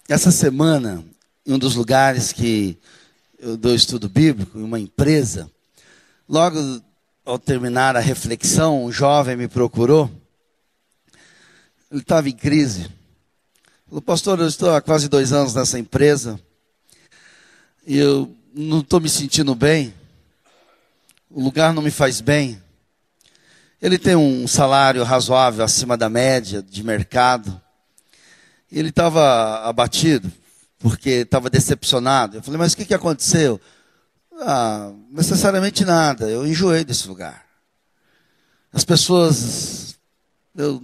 Essa semana, em um dos lugares que eu dou estudo bíblico, em uma empresa, logo ao terminar a reflexão, um jovem me procurou. Ele estava em crise. Falou: pastor, eu estou há quase 2 anos nessa empresa e eu não estou me sentindo bem. O lugar não me faz bem. Ele tem um salário razoável, acima da média de mercado. Ele estava abatido, porque estava decepcionado. Eu falei: mas o que aconteceu? Necessariamente nada, eu enjoei desse lugar. As pessoas, eu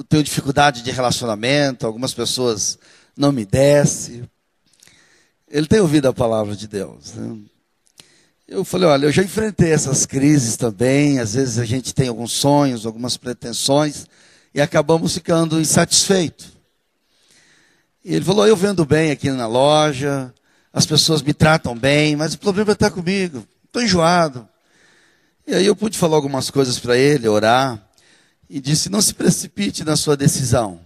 tenho dificuldade de relacionamento, algumas pessoas não me descem. Ele tem ouvido a palavra de Deus, né? Eu falei: olha, eu já enfrentei essas crises também. Às vezes a gente tem alguns sonhos, algumas pretensões, e acabamos ficando insatisfeitos. E ele falou: eu vendo bem aqui na loja, as pessoas me tratam bem, mas o problema está comigo, estou enjoado. E aí eu pude falar algumas coisas para ele, orar, e disse: não se precipite na sua decisão,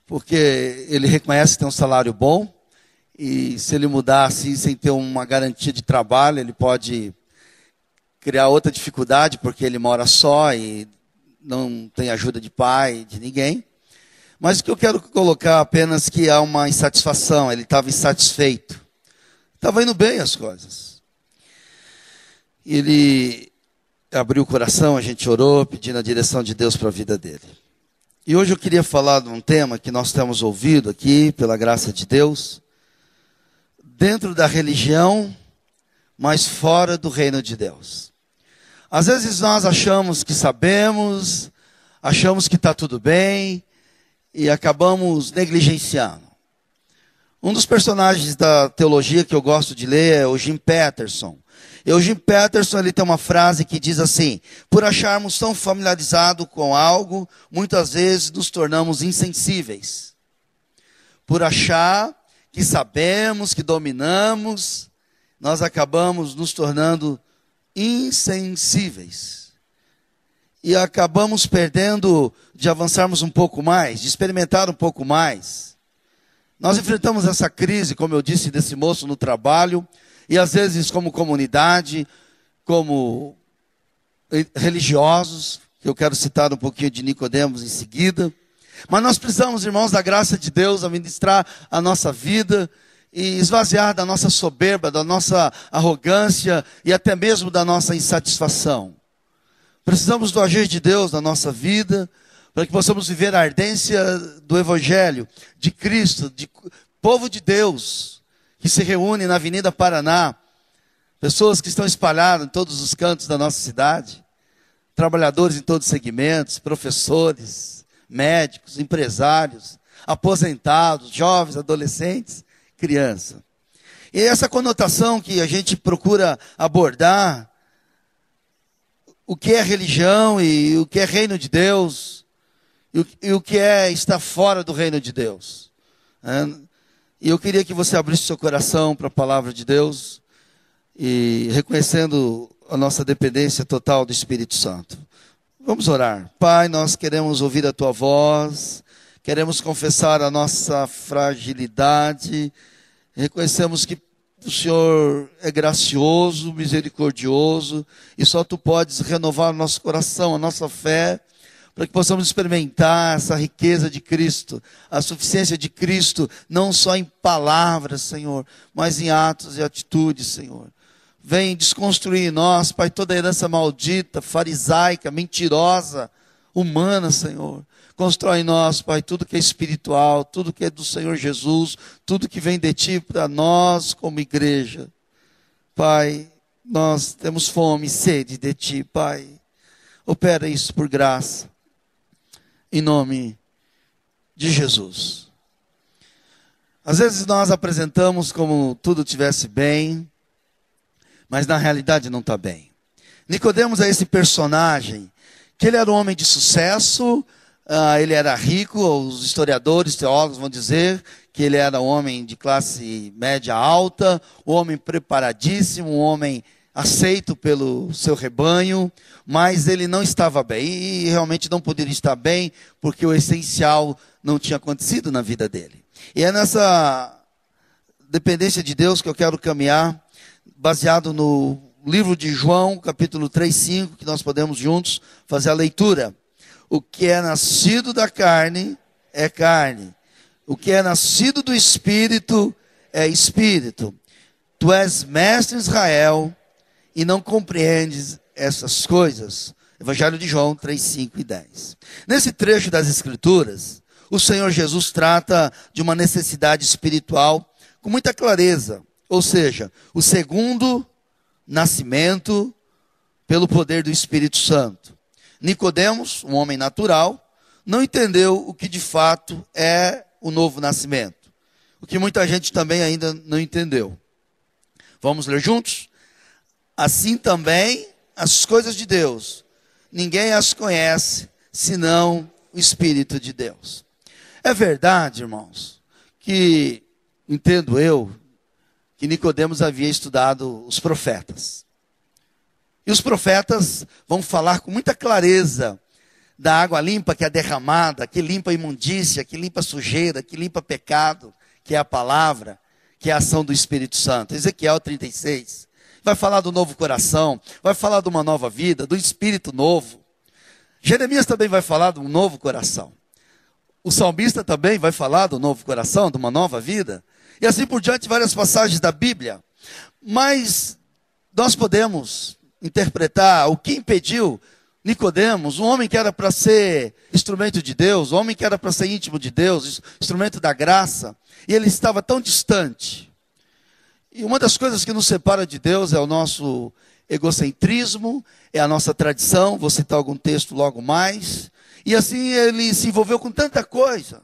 porque ele reconhece que tem um salário bom, e se ele mudar assim, sem ter uma garantia de trabalho, ele pode criar outra dificuldade, porque ele mora só e não tem ajuda de pai, de ninguém. Mas o que eu quero colocar apenas que há uma insatisfação. Ele estava insatisfeito. Estava indo bem as coisas. Ele abriu o coração, a gente orou, pedindo a direção de Deus para a vida dele. E hoje eu queria falar de um tema que nós temos ouvido aqui, pela graça de Deus, dentro da religião, mas fora do reino de Deus. Às vezes nós achamos que sabemos, achamos que está tudo bem, e acabamos negligenciando. Um dos personagens da teologia que eu gosto de ler é o Jim Peterson. E o Jim Peterson, ele tem uma frase que diz assim: por acharmos tão familiarizado com algo, muitas vezes nos tornamos insensíveis. Por achar que sabemos, que dominamos, nós acabamos nos tornando insensíveis. E acabamos perdendo de avançarmos um pouco mais, de experimentar um pouco mais. Nós enfrentamos essa crise, como eu disse, desse moço no trabalho, e às vezes como comunidade, como religiosos, que eu quero citar um pouquinho de Nicodemos em seguida. Mas nós precisamos, irmãos, da graça de Deus, administrar a nossa vida e esvaziar da nossa soberba, da nossa arrogância e até mesmo da nossa insatisfação. Precisamos do agir de Deus na nossa vida, para que possamos viver a ardência do Evangelho, de Cristo, de povo de Deus, que se reúne na Avenida Paraná, pessoas que estão espalhadas em todos os cantos da nossa cidade, trabalhadores em todos os segmentos, professores, médicos, empresários, aposentados, jovens, adolescentes, crianças. E essa conotação que a gente procura abordar, o que é religião e o que é reino de Deus, e o que é estar fora do reino de Deus. E eu queria que você abrisse seu coração para a palavra de Deus, e reconhecendo a nossa dependência total do Espírito Santo. Vamos orar. Pai, nós queremos ouvir a Tua voz, queremos confessar a nossa fragilidade, reconhecemos que o Senhor é gracioso, misericordioso, e só Tu podes renovar o nosso coração, a nossa fé, para que possamos experimentar essa riqueza de Cristo, a suficiência de Cristo, não só em palavras, Senhor, mas em atos e atitudes, Senhor. Vem desconstruir em nós, Pai, toda a herança maldita, farisaica, mentirosa, humana, Senhor. Constrói em nós, Pai, tudo que é espiritual, tudo que é do Senhor Jesus, tudo que vem de Ti para nós como igreja. Pai, nós temos fome e sede de Ti, Pai. Opera isso por graça, em nome de Jesus. Às vezes nós apresentamos como tudo estivesse bem, mas na realidade não está bem. Nicodemos é esse personagem, que ele era um homem de sucesso, ele era rico, os historiadores, teólogos vão dizer que ele era um homem de classe média alta, um homem preparadíssimo, um homem aceito pelo seu rebanho, mas ele não estava bem, e realmente não poderia estar bem, porque o essencial não tinha acontecido na vida dele. E é nessa dependência de Deus que eu quero caminhar, baseado no livro de João, capítulo 3, 5, que nós podemos juntos fazer a leitura. O que é nascido da carne é carne. O que é nascido do Espírito é Espírito. Tu és mestre em Israel e não compreendes essas coisas. Evangelho de João 3, 5 e 10. Nesse trecho das Escrituras, o Senhor Jesus trata de uma necessidade espiritual com muita clareza. Ou seja, o segundo nascimento pelo poder do Espírito Santo. Nicodemos, um homem natural, não entendeu o que de fato é o novo nascimento. O que muita gente também ainda não entendeu. Vamos ler juntos? Assim também as coisas de Deus, ninguém as conhece, senão o Espírito de Deus. É verdade, irmãos, que, entendo eu, que Nicodemos havia estudado os profetas. E os profetas vão falar com muita clareza da água limpa que é derramada, que limpa a imundícia, que limpa a sujeira, que limpa pecado, que é a palavra, que é a ação do Espírito Santo. Ezequiel 36 vai falar do novo coração, vai falar de uma nova vida, do Espírito novo. Jeremias também vai falar de um novo coração. O salmista também vai falar do novo coração, de uma nova vida. E assim por diante, várias passagens da Bíblia. Mas nós podemos interpretar o que impediu Nicodemos, um homem que era para ser instrumento de Deus, um homem que era para ser íntimo de Deus, instrumento da graça, e ele estava tão distante. E uma das coisas que nos separa de Deus é o nosso egocentrismo, é a nossa tradição, vou citar algum texto logo mais. E assim ele se envolveu com tanta coisa.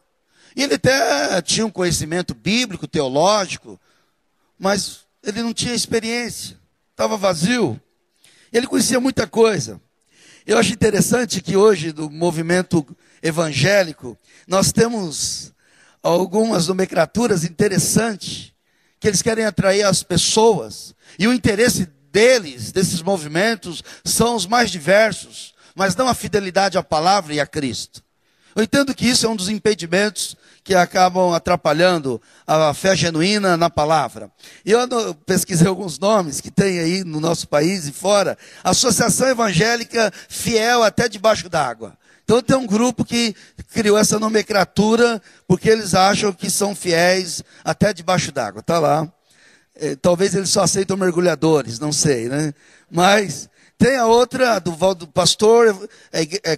E ele até tinha um conhecimento bíblico, teológico, mas ele não tinha experiência, estava vazio. Ele conhecia muita coisa. Eu acho interessante que hoje, do movimento evangélico, nós temos algumas nomenclaturas interessantes, que eles querem atrair as pessoas, e o interesse deles, desses movimentos, são os mais diversos, mas não a fidelidade à palavra e a Cristo. Eu entendo que isso é um dos impedimentos que acabam atrapalhando a fé genuína na palavra. E eu pesquisei alguns nomes que tem aí no nosso país e fora. Associação Evangélica Fiel até debaixo d'água. Então tem um grupo que criou essa nomenclatura porque eles acham que são fiéis até debaixo d'água. Está lá. Talvez eles só aceitam mergulhadores, não sei, né? Mas tem a outra do pastor,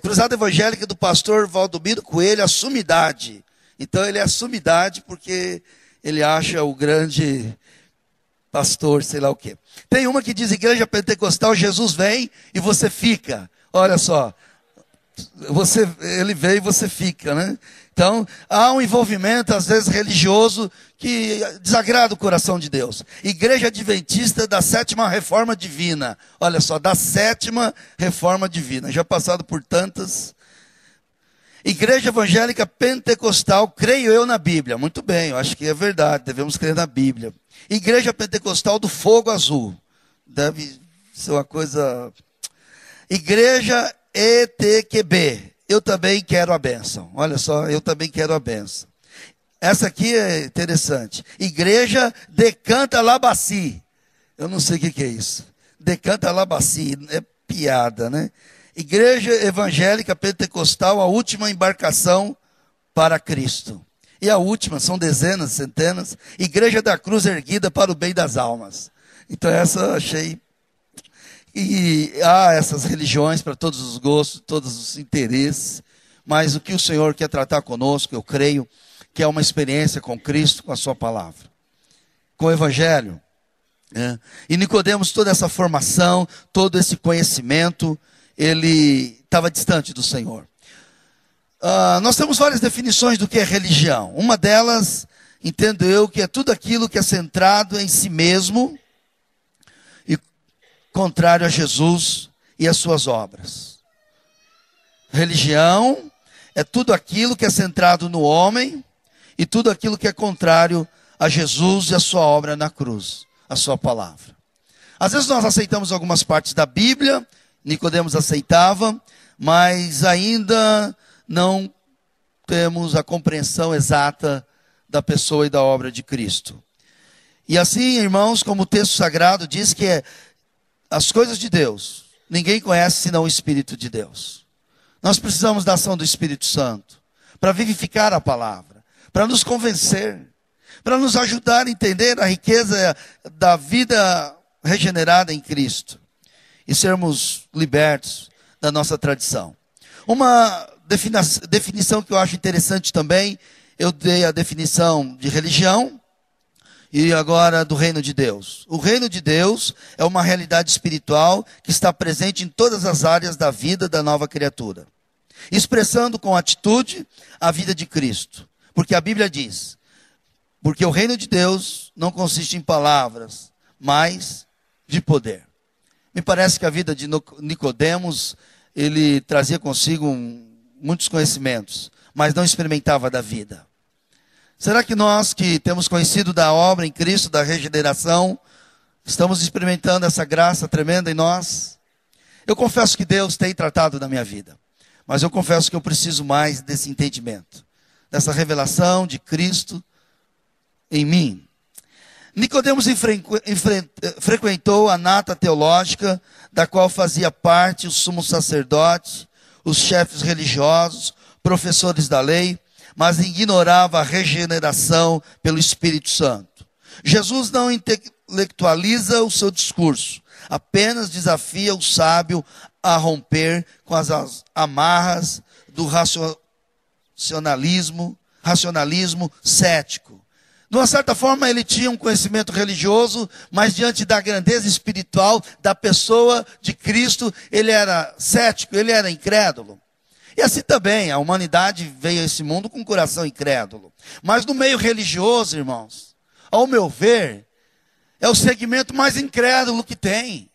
Cruzada Evangélica do pastor Valdomiro Coelho, a Sumidade. Então ele é a sumidade porque ele acha o grande pastor, sei lá o quê. Tem uma que diz Igreja Pentecostal, Jesus vem e você fica. Olha só, ele vem e você fica, né? Então há um envolvimento às vezes religioso que desagrada o coração de Deus. Igreja Adventista da Sétima Reforma Divina. Olha só, da Sétima Reforma Divina. Já passado por tantas. Igreja Evangélica Pentecostal, creio eu na Bíblia. Muito bem, eu acho que é verdade, devemos crer na Bíblia. Igreja Pentecostal do Fogo Azul. Deve ser uma coisa... Igreja ETQB. Eu também quero a bênção. Olha só, eu também quero a bênção. Essa aqui é interessante. Igreja Decanta Labaci. Eu não sei o que é isso. Decanta Labaci, é piada, né? Igreja Evangélica Pentecostal, a última embarcação para Cristo. E a última, são dezenas, centenas. Igreja da Cruz Erguida para o bem das almas. Então essa eu achei. E há essas religiões para todos os gostos, todos os interesses. Mas o que o Senhor quer tratar conosco, eu creio, que é uma experiência com Cristo, com a sua palavra. Com o Evangelho. E Nicodemos, toda essa formação, todo esse conhecimento, ele estava distante do Senhor. Nós temos várias definições do que é religião. Uma delas, entendo eu, que é tudo aquilo que é centrado em si mesmo e contrário a Jesus e as suas obras. Religião é tudo aquilo que é centrado no homem e tudo aquilo que é contrário a Jesus e a sua obra na cruz, a sua palavra. Às vezes nós aceitamos algumas partes da Bíblia, Nicodemos aceitava, mas ainda não temos a compreensão exata da pessoa e da obra de Cristo. E assim, irmãos, como o texto sagrado diz que as coisas de Deus, ninguém conhece senão o Espírito de Deus. Nós precisamos da ação do Espírito Santo para vivificar a palavra, para nos convencer, para nos ajudar a entender a riqueza da vida regenerada em Cristo e sermos libertos da nossa tradição. Uma definição que eu acho interessante também, eu dei a definição de religião e agora do reino de Deus. O reino de Deus é uma realidade espiritual que está presente em todas as áreas da vida da nova criatura, expressando com atitude a vida de Cristo. Porque a Bíblia diz, porque o reino de Deus não consiste em palavras, mas de poder. Me parece que a vida de Nicodemos, ele trazia consigo muitos conhecimentos, mas não experimentava da vida. Será que nós que temos conhecido da obra em Cristo, da regeneração, estamos experimentando essa graça tremenda em nós? Eu confesso que Deus tem tratado na minha vida, mas eu confesso que eu preciso mais desse entendimento, dessa revelação de Cristo em mim. Nicodemos frequentou a nata teológica, da qual fazia parte o sumo sacerdote, os chefes religiosos, professores da lei, mas ignorava a regeneração pelo Espírito Santo. Jesus não intelectualiza o seu discurso, apenas desafia o sábio a romper com as amarras do racionalismo cético. De uma certa forma, ele tinha um conhecimento religioso, mas diante da grandeza espiritual da pessoa de Cristo, ele era cético, ele era incrédulo. E assim também, a humanidade veio a esse mundo com um coração incrédulo. Mas no meio religioso, irmãos, ao meu ver, é o segmento mais incrédulo que tem.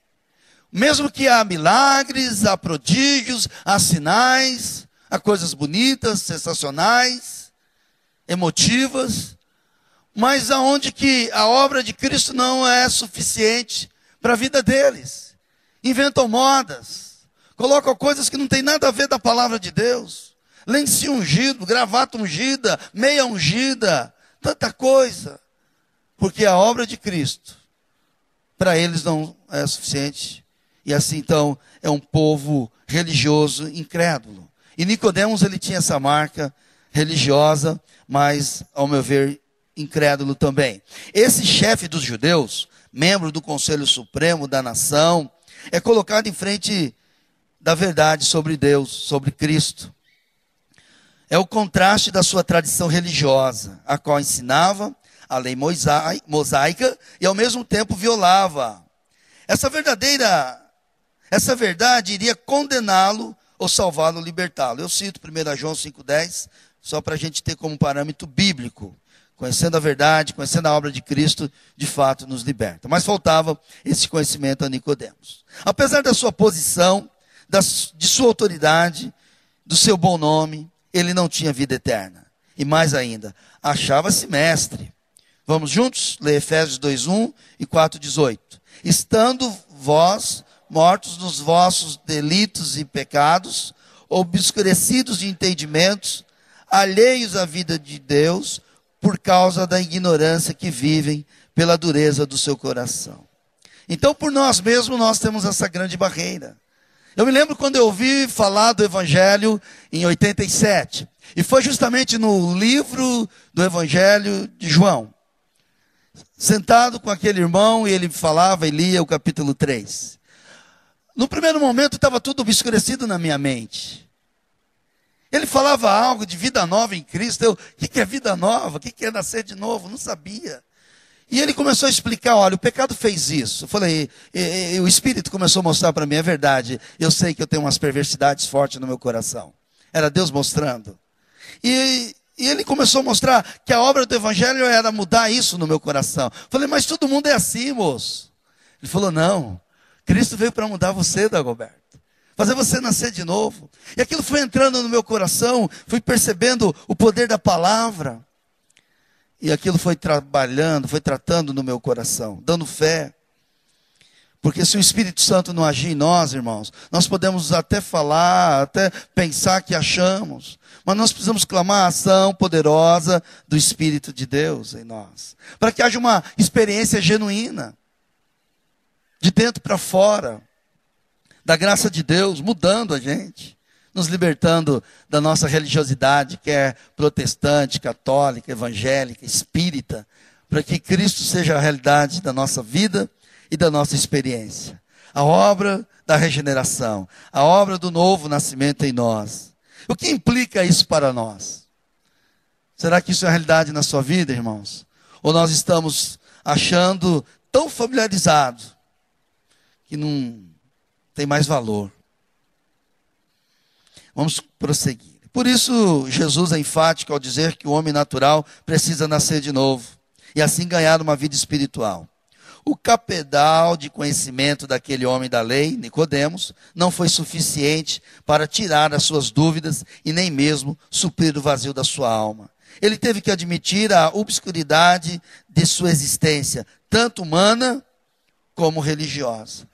Mesmo que há milagres, há prodígios, há sinais, há coisas bonitas, sensacionais, emotivas, mas aonde que a obra de Cristo não é suficiente para a vida deles. Inventam modas, colocam coisas que não tem nada a ver da palavra de Deus. Lenço ungido, gravata ungida, meia ungida, tanta coisa. Porque a obra de Cristo, para eles não é suficiente. E assim então, é um povo religioso incrédulo. E Nicodemos, ele tinha essa marca religiosa, mas, ao meu ver, incrédulo também. Esse chefe dos judeus, membro do Conselho Supremo da nação, é colocado em frente da verdade sobre Deus, sobre Cristo. É o contraste da sua tradição religiosa, a qual ensinava a lei mosaica e ao mesmo tempo violava. Essa verdade iria condená-lo ou salvá-lo, libertá-lo. Eu cito 1 João 5,10, só para a gente ter como parâmetro bíblico. Conhecendo a verdade, conhecendo a obra de Cristo, de fato nos liberta. Mas faltava esse conhecimento a Nicodemos. Apesar da sua posição, de sua autoridade, do seu bom nome, ele não tinha vida eterna. E mais ainda, achava-se mestre. Vamos juntos? Ler Efésios 2:1 e 4:18. Estando vós mortos nos vossos delitos e pecados, obscurecidos de entendimentos, alheios à vida de Deus, por causa da ignorância que vivem pela dureza do seu coração. Então, por nós mesmos, nós temos essa grande barreira. Eu me lembro quando eu ouvi falar do Evangelho em 87. E foi justamente no livro do Evangelho de João. Sentado com aquele irmão, e ele falava e lia o capítulo 3. No primeiro momento, estava tudo obscurecido na minha mente. Ele falava algo de vida nova em Cristo. O que é vida nova? O que é nascer de novo? Não sabia. E ele começou a explicar, olha, o pecado fez isso. Eu falei, e o Espírito começou a mostrar para mim, é verdade. Eu sei que eu tenho umas perversidades fortes no meu coração. Era Deus mostrando. E ele começou a mostrar que a obra do Evangelho era mudar isso no meu coração. Eu falei, mas todo mundo é assim, moço. Ele falou, não, Cristo veio para mudar você, Dagoberto. Fazer você nascer de novo. E aquilo foi entrando no meu coração, fui percebendo o poder da palavra. E aquilo foi trabalhando, foi tratando no meu coração, dando fé. Porque se o Espírito Santo não agir em nós, irmãos, nós podemos até falar, até pensar que achamos, mas nós precisamos clamar a ação poderosa do Espírito de Deus em nós, para que haja uma experiência genuína, de dentro para fora, da graça de Deus, mudando a gente, nos libertando da nossa religiosidade, que é protestante, católica, evangélica, espírita, para que Cristo seja a realidade da nossa vida e da nossa experiência. A obra da regeneração, a obra do novo nascimento em nós. O que implica isso para nós? Será que isso é a realidade na sua vida, irmãos? Ou nós estamos achando tão familiarizados que não tem mais valor? Vamos prosseguir. Por isso, Jesus é enfático ao dizer que o homem natural precisa nascer de novo e assim ganhar uma vida espiritual. O cabedal de conhecimento daquele homem da lei, Nicodemos, não foi suficiente para tirar as suas dúvidas e nem mesmo suprir o vazio da sua alma. Ele teve que admitir a obscuridade de sua existência, tanto humana como religiosa.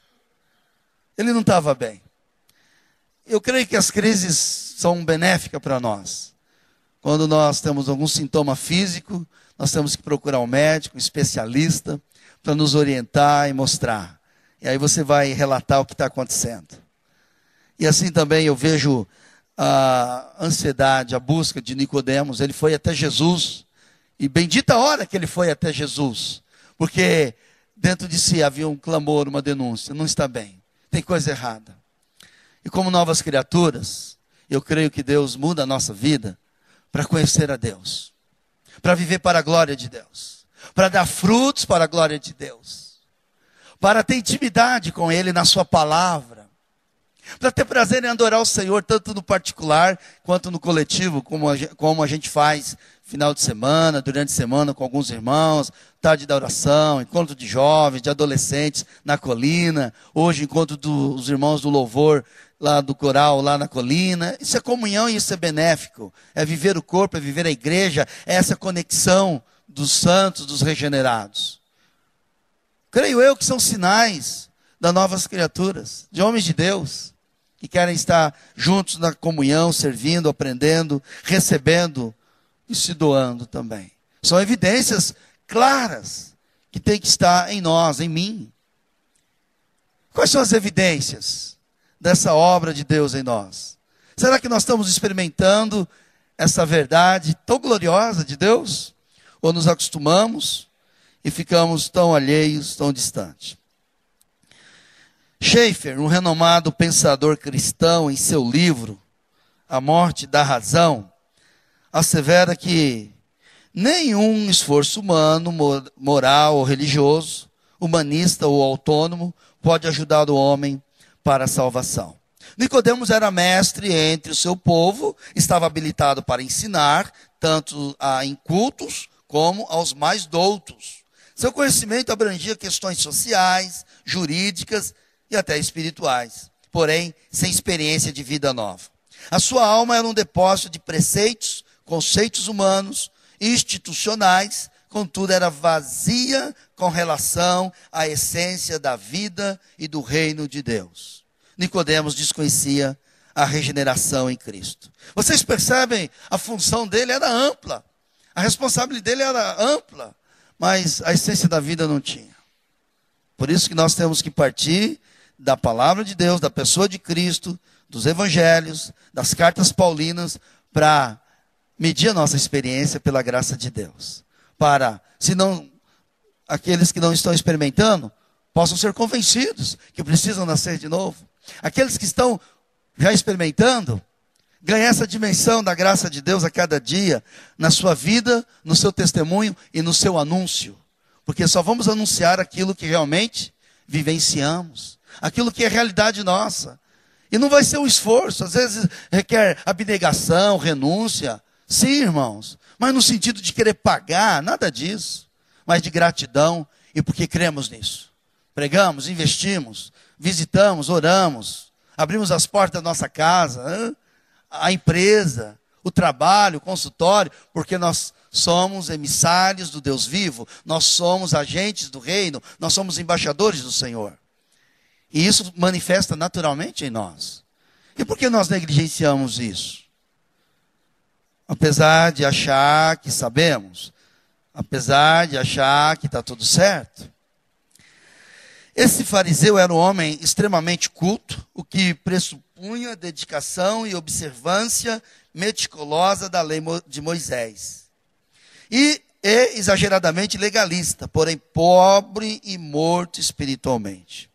Ele não estava bem. Eu creio que as crises são benéficas para nós. Quando nós temos algum sintoma físico, nós temos que procurar um médico, um especialista, para nos orientar e mostrar. E aí você vai relatar o que está acontecendo. E assim também eu vejo a ansiedade, a busca de Nicodemos. Ele foi até Jesus. E bendita a hora que ele foi até Jesus. Porque dentro de si havia um clamor, uma denúncia. Não está bem. Tem coisa errada. E como novas criaturas, eu creio que Deus muda a nossa vida para conhecer a Deus. Para viver para a glória de Deus. Para dar frutos para a glória de Deus, para ter intimidade com Ele na sua palavra, para ter prazer em adorar o Senhor, tanto no particular, quanto no coletivo, como a gente faz final de semana, durante a semana com alguns irmãos, tarde da oração, encontro de jovens, de adolescentes na colina, hoje encontro dos irmãos do louvor, lá do coral, lá na colina. Isso é comunhão e isso é benéfico, é viver o corpo, é viver a igreja, é essa conexão dos santos, dos regenerados. Creio eu que são sinais das novas criaturas, de homens de Deus, que querem estar juntos na comunhão, servindo, aprendendo, recebendo e se doando também. São evidências claras que tem que estar em nós, em mim. Quais são as evidências dessa obra de Deus em nós? Será que nós estamos experimentando essa verdade tão gloriosa de Deus? Ou nos acostumamos e ficamos tão alheios, tão distantes? Schaeffer, um renomado pensador cristão, em seu livro A Morte da Razão, assevera que nenhum esforço humano, moral ou religioso, humanista ou autônomo, pode ajudar o homem para a salvação. Nicodemos era mestre entre o seu povo, estava habilitado para ensinar, tanto a incultos como aos mais doutos. Seu conhecimento abrangia questões sociais, jurídicas e até espirituais, porém sem experiência de vida nova. A sua alma era um depósito de preceitos, conceitos humanos, institucionais, contudo era vazia com relação à essência da vida e do reino de Deus. Nicodemos desconhecia a regeneração em Cristo. Vocês percebem? A função dele era ampla. A responsabilidade dele era ampla, mas a essência da vida não tinha. Por isso que nós temos que partir da palavra de Deus, da pessoa de Cristo, dos evangelhos, das cartas paulinas, para medir a nossa experiência pela graça de Deus. Para, se não, aqueles que não estão experimentando, possam ser convencidos que precisam nascer de novo. Aqueles que estão já experimentando, ganhar essa dimensão da graça de Deus a cada dia, na sua vida, no seu testemunho e no seu anúncio. Porque só vamos anunciar aquilo que realmente vivenciamos, aquilo que é realidade nossa. E não vai ser um esforço, às vezes requer abnegação, renúncia. Sim, irmãos, mas no sentido de querer pagar, nada disso. Mas de gratidão e porque cremos nisso. Pregamos, investimos, visitamos, oramos, abrimos as portas da nossa casa, a empresa, o trabalho, o consultório, porque nós somos emissários do Deus vivo, nós somos agentes do reino, nós somos embaixadores do Senhor. E isso manifesta naturalmente em nós. E por que nós negligenciamos isso? Apesar de achar que sabemos, apesar de achar que está tudo certo. Esse fariseu era um homem extremamente culto, o que pressupunha dedicação e observância meticulosa da lei de Moisés. E é exageradamente legalista, porém pobre e morto espiritualmente.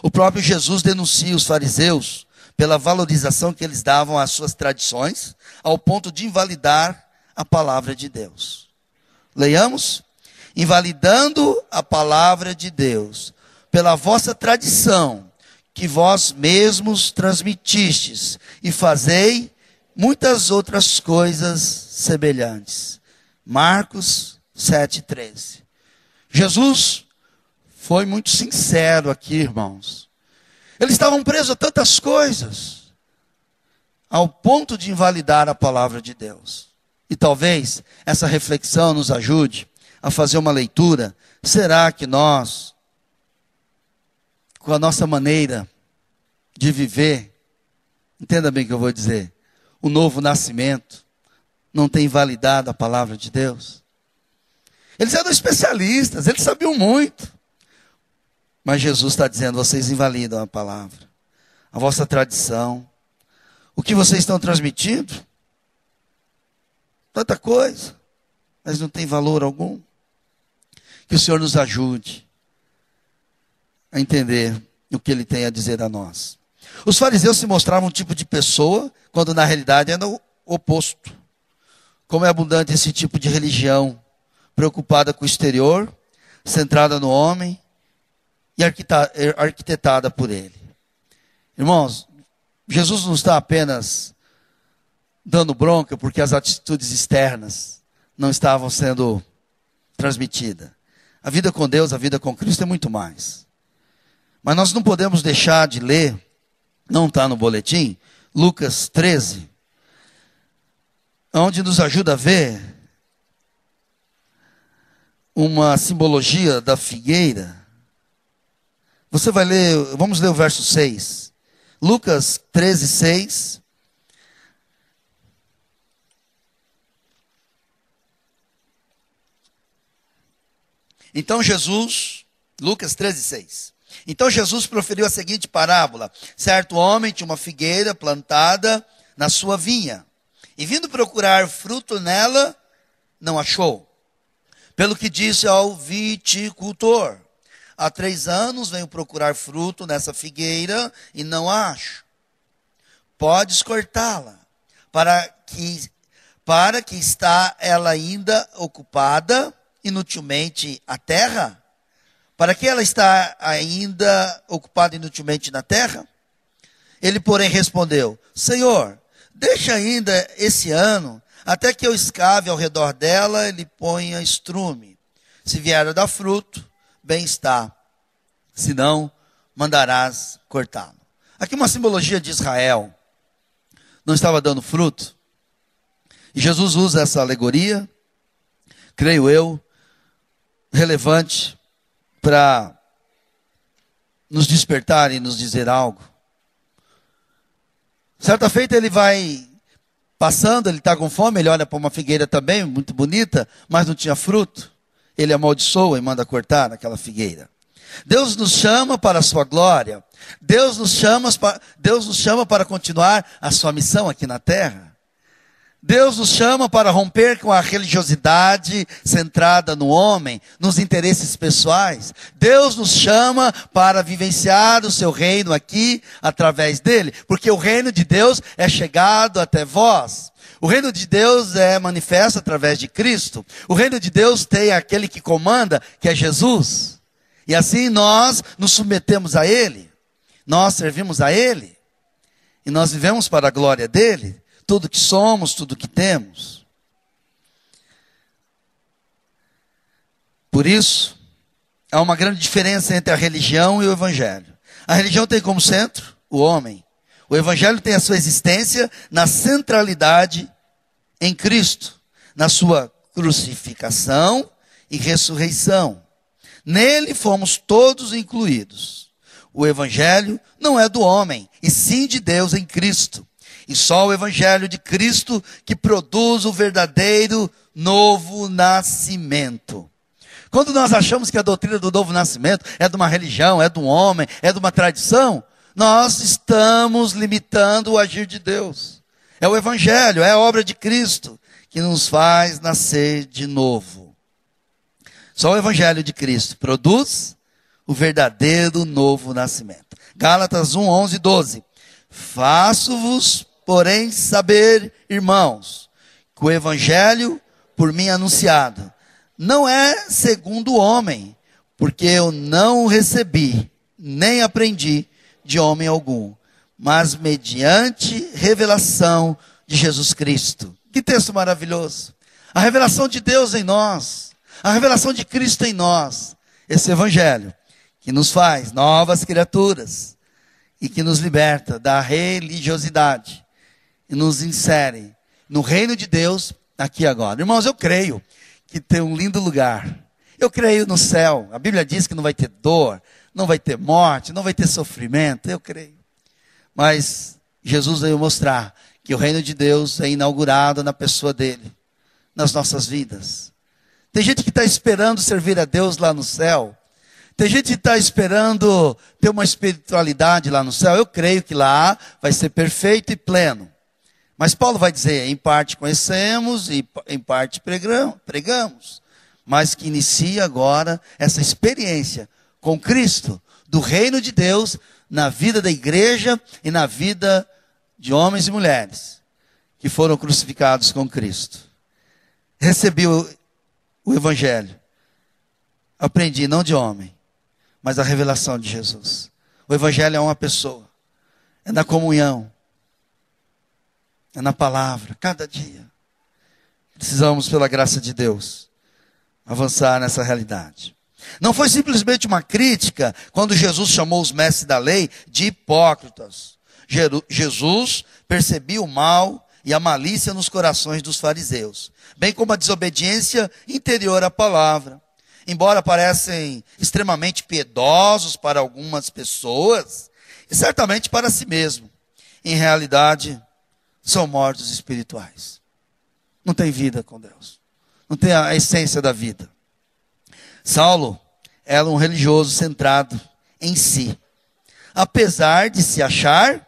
O próprio Jesus denuncia os fariseus pela valorização que eles davam às suas tradições, ao ponto de invalidar a palavra de Deus. Leiamos: invalidando a palavra de Deus, pela vossa tradição, que vós mesmos transmitistes, e fazei muitas outras coisas semelhantes. Marcos 7,13. Jesus foi muito sincero aqui, irmãos. Eles estavam presos a tantas coisas, ao ponto de invalidar a palavra de Deus. E talvez essa reflexão nos ajude a fazer uma leitura. Será que nós, com a nossa maneira de viver, entenda bem o que eu vou dizer, o novo nascimento, não tem invalidado a palavra de Deus? Eles eram especialistas, eles sabiam muito. Mas Jesus está dizendo: vocês invalidam a palavra, a vossa tradição, o que vocês estão transmitindo. Tanta coisa, mas não tem valor algum. Que o Senhor nos ajude a entender o que Ele tem a dizer a nós. Os fariseus se mostravam um tipo de pessoa, quando na realidade era o oposto. Como é abundante esse tipo de religião, preocupada com o exterior, centrada no homem e arquitetada por ele. Irmãos, Jesus não está apenas dando bronca porque as atitudes externas não estavam sendo transmitidas. A vida com Deus, a vida com Cristo é muito mais. Mas nós não podemos deixar de ler, não está no boletim, Lucas 13, onde nos ajuda a ver uma simbologia da figueira. Você vai ler, vamos ler o verso 6. Lucas 13, 6. Então Jesus, Lucas 13, 6. Então Jesus proferiu a seguinte parábola: certo homem tinha uma figueira plantada na sua vinha, e vindo procurar fruto nela, não achou. Pelo que disse ao viticultor: há 3 anos venho procurar fruto nessa figueira e não acho. Podes cortá-la, para que está ela ainda ocupada inutilmente a terra? Para que ela está ainda ocupada inutilmente na terra? Ele, porém, respondeu: Senhor, deixa ainda esse ano, até que eu escave ao redor dela e lhe ponha estrume. Se vier a dar fruto, bem está. Se não, mandarás cortá-lo. Aqui uma simbologia de Israel. Não estava dando fruto. E Jesus usa essa alegoria, creio eu, relevante para nos despertar e nos dizer algo. Certa feita ele vai passando, ele está com fome, ele olha para uma figueira também, muito bonita, mas não tinha fruto. Ele amaldiçoa e manda cortar aquela figueira. Deus nos chama para a sua glória. Deus nos chama para continuar a sua missão aqui na terra. Deus nos chama para romper com a religiosidade centrada no homem, nos interesses pessoais. Deus nos chama para vivenciar o seu reino aqui, através dele. Porque o reino de Deus é chegado até vós. O reino de Deus é manifesto através de Cristo. O reino de Deus tem aquele que comanda, que é Jesus. E assim nós nos submetemos a Ele. Nós servimos a Ele. E nós vivemos para a glória dEle. Tudo que somos, tudo que temos. Por isso, há uma grande diferença entre a religião e o evangelho. A religião tem como centro o homem. O evangelho tem a sua existência na centralidade em Cristo, na sua crucificação e ressurreição. Nele fomos todos incluídos. O evangelho não é do homem, e sim de Deus em Cristo. E só o evangelho de Cristo que produz o verdadeiro novo nascimento. Quando nós achamos que a doutrina do novo nascimento é de uma religião, é de um homem, é de uma tradição, nós estamos limitando o agir de Deus. É o evangelho, é a obra de Cristo que nos faz nascer de novo. Só o evangelho de Cristo produz o verdadeiro novo nascimento. Gálatas 1, 11 e 12. Faço-vos, porém, saber, irmãos, que o evangelho por mim anunciado não é segundo o homem, porque eu não o recebi, nem aprendi de homem algum, mas mediante revelação de Jesus Cristo. Que texto maravilhoso! A revelação de Deus em nós, a revelação de Cristo em nós, esse evangelho que nos faz novas criaturas e que nos liberta da religiosidade e nos insere no reino de Deus aqui e agora. Irmãos, eu creio que tem um lindo lugar. Eu creio no céu. A Bíblia diz que não vai ter dor, não vai ter morte, não vai ter sofrimento. Eu creio. Mas Jesus veio mostrar que o reino de Deus é inaugurado na pessoa dele, nas nossas vidas. Tem gente que está esperando servir a Deus lá no céu. Tem gente que está esperando ter uma espiritualidade lá no céu. Eu creio que lá vai ser perfeito e pleno. Mas Paulo vai dizer, em parte conhecemos e em parte pregamos. Mas que inicia agora essa experiência com Cristo, do reino de Deus, na vida da igreja e na vida de homens e mulheres que foram crucificados com Cristo. Recebi o evangelho. Aprendi, não de homem, mas a revelação de Jesus. O evangelho é uma pessoa. É na comunhão. É na palavra, cada dia. Precisamos, pela graça de Deus, avançar nessa realidade. Não foi simplesmente uma crítica quando Jesus chamou os mestres da lei de hipócritas. Jesus percebia o mal e a malícia nos corações dos fariseus, bem como a desobediência interior à palavra. Embora parecem extremamente piedosos para algumas pessoas, e certamente para si mesmo, em realidade, são mortos espirituais. Não tem vida com Deus. Não tem a essência da vida. Saulo era um religioso centrado em si. Apesar de se achar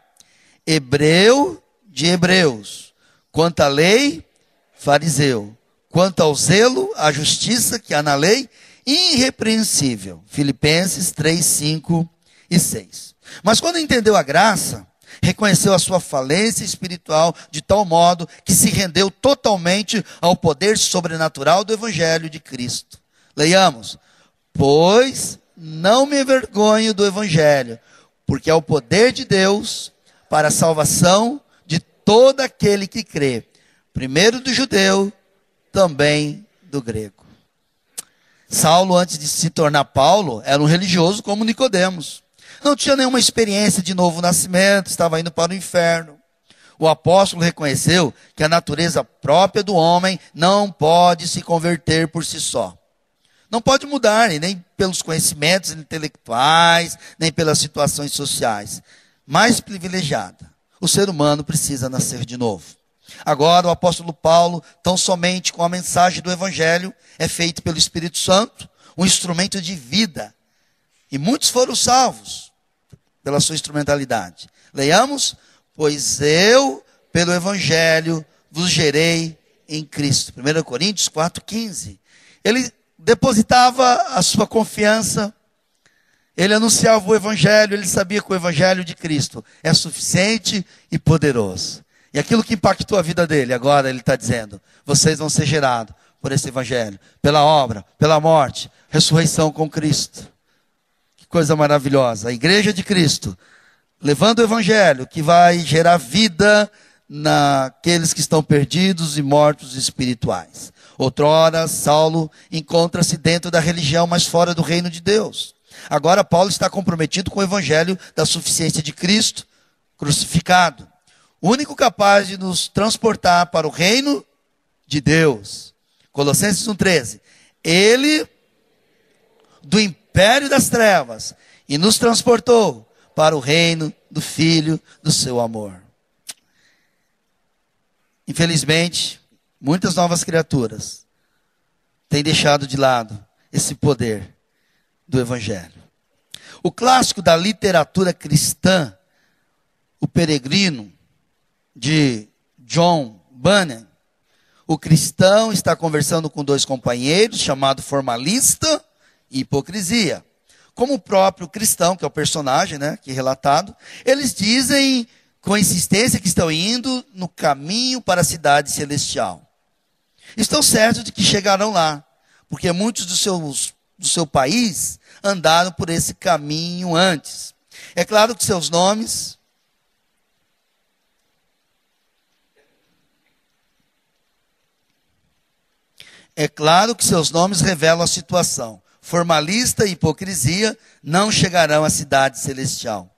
hebreu de hebreus. Quanto à lei, fariseu. Quanto ao zelo, a justiça que há na lei, irrepreensível. Filipenses 3, 5 e 6. Mas quando entendeu a graça, reconheceu a sua falência espiritual de tal modo que se rendeu totalmente ao poder sobrenatural do evangelho de Cristo. Leiamos. Pois não me envergonho do evangelho, porque é o poder de Deus para a salvação de todo aquele que crê. Primeiro do judeu, também do grego. Saulo, antes de se tornar Paulo, era um religioso como Nicodemos. Não tinha nenhuma experiência de novo nascimento, estava indo para o inferno. O apóstolo reconheceu que a natureza própria do homem não pode se converter por si só. Não pode mudar, nem pelos conhecimentos intelectuais, nem pelas situações sociais. Mais privilegiada, o ser humano precisa nascer de novo. Agora o apóstolo Paulo, tão somente com a mensagem do evangelho, é feito pelo Espírito Santo, um instrumento de vida. E muitos foram salvos pela sua instrumentalidade. Leiamos, pois eu, pelo evangelho, vos gerei em Cristo. 1 Coríntios 4,15. Ele depositava a sua confiança, ele anunciava o evangelho, ele sabia que o evangelho de Cristo é suficiente e poderoso. E aquilo que impactou a vida dele, agora ele está dizendo, vocês vão ser gerados por esse evangelho, pela obra, pela morte, ressurreição com Cristo. Que coisa maravilhosa. A igreja de Cristo, levando o evangelho que vai gerar vida naqueles que estão perdidos e mortos espirituais. Outrora, Saulo encontra-se dentro da religião, mas fora do reino de Deus. Agora, Paulo está comprometido com o evangelho da suficiência de Cristo, crucificado. O único capaz de nos transportar para o reino de Deus. Colossenses 1,13. Ele, do império das trevas, e nos transportou para o reino do Filho do seu amor. Infelizmente, muitas novas criaturas têm deixado de lado esse poder do Evangelho. O clássico da literatura cristã, O Peregrino, de John Bunyan, o cristão está conversando com dois companheiros, chamado formalista e hipocrisia. Como o próprio cristão, que é o personagem, né, que é relatado, eles dizem com insistência que estão indo no caminho para a cidade celestial. Estão certos de que chegarão lá, porque muitos do seu país andaram por esse caminho antes. É claro que seus nomes revelam a situação. Formalista e hipocrisia não chegarão à cidade celestial.